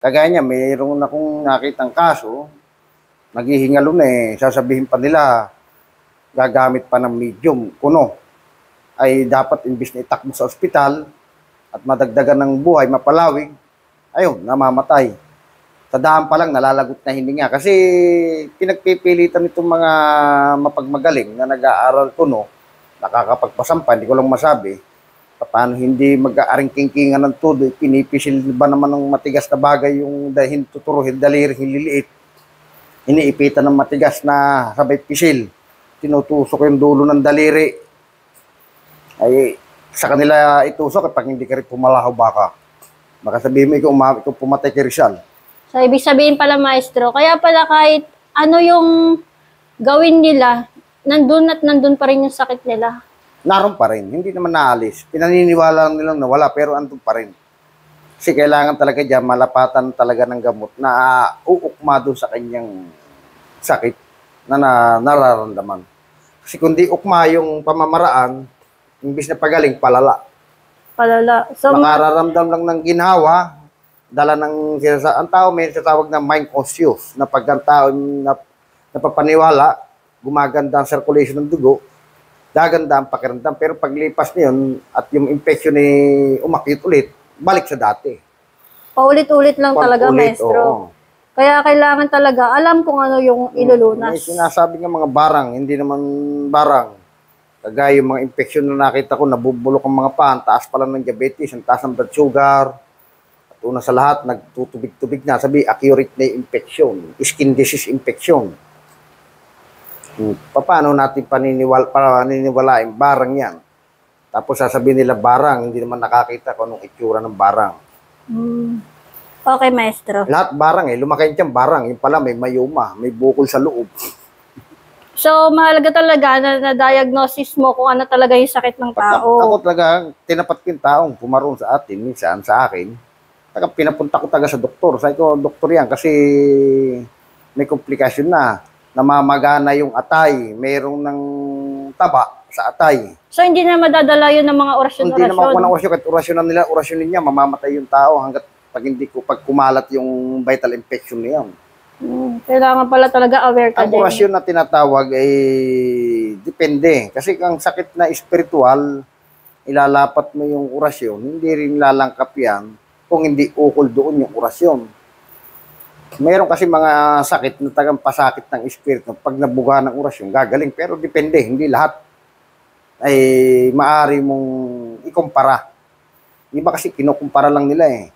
Kagaya niya, mayroon akong nakitang kaso, naghihingalo na sasabihin pa nila, gagamit pa ng medium, kuno, ay dapat imbis na itakbo sa ospital at madagdagan ng buhay, mapalawig, ayun, namamatay. Sa daan pa lang, nalalagot na hininga. Kasi pinagpipilitan itong mga mapagmagaling na nag-aaral kuno, nakakapagpasampa, hindi ko lang masabi, paano hindi mag-aaring-kingkingan ng todo, pinipisil ba naman ng matigas na bagay yung dahil tuturuhin, daliri, hililiit, iniipitan ng matigas na sabay pisil, tinutusok yung dulo ng daliri, ay sa kanila itusok kapag hindi ka rin pumalahaw baka. Baka sabihin mo, ikaw pumatay kay Rizal. So, ibig sabihin pala, maestro, kaya pala kahit ano yung gawin nila, nandun at nandun pa rin yung sakit nila. Naroon pa rin, hindi naman naalis. Pinaniniwala nilang nawala, pero andun pa rin. Kasi kailangan talaga dyan, malapatan talaga ng gamot na uukma doon sa kanyang sakit na nararamdaman. Kasi kung di ukma yung pamamaraan, imbis na pagaling, palala. Palala. So, Makararamdam lang ng ginhawa, dala ng, ang tao may tatawag na mind conscious, na pag ang tao napapaniwala, gumaganda ang circulation ng dugo, gaganda ang pakiramdam. Pero paglipas niyon at yung infection ni umakyat ulit, balik sa dati. paulit-ulit lang talaga, maestro. Oo. Kaya kailangan talaga alam kung ano yung ilulunas. May sinasabi ng mga barang, hindi naman barang. Kagaya yung mga infection na nakita ko, nabubulok ang mga paa, ang taas pala ng diabetes, ang taas ng blood sugar. At una sa lahat, nagtutubig-tubig na. Sabi, accurate na infection, skin disease infection. Paano natin paniniwalain barang yan? Tapos sasabihin nila barang, hindi naman nakakita kung anong itsura ng barang. Okay, maestro. Lahat barang lumaki dyan barang. Yung pala may mayuma, may bukol sa loob. So, mahalaga talaga na na-diagnosis mo kung ano talaga yung sakit ng tao. Ako talaga, tinapat ko yung taong pumaroon sa atin, minsan sa akin. Pinapunta ko taga sa doktor. Sabi ko, doktor yan, kasi may komplikasyon na. Namamagana yung atay. Mayroong ng taba sa atay. So, hindi na madadala yun ng mga orasyon-orasyon? Hindi na makuha ng orasyon. Kahit orasyonin niya, mamamatay yung tao hanggat pag kumalat yung vital infection niya. Kailangan pala talaga aware ka Ang din. orasyon na tinatawag ay depende. Kasi ang sakit na espiritual, ilalapat mo yung orasyon, hindi rin lalangkap yan kung hindi ukol doon yung orasyon. Mayroon kasi mga sakit na tagang pasakit ng espiritu. Pag nabuga ng orasyon, gagaling. Pero depende, hindi lahat ay maaari mong ikumpara. Iba kasi kinukumpara lang nila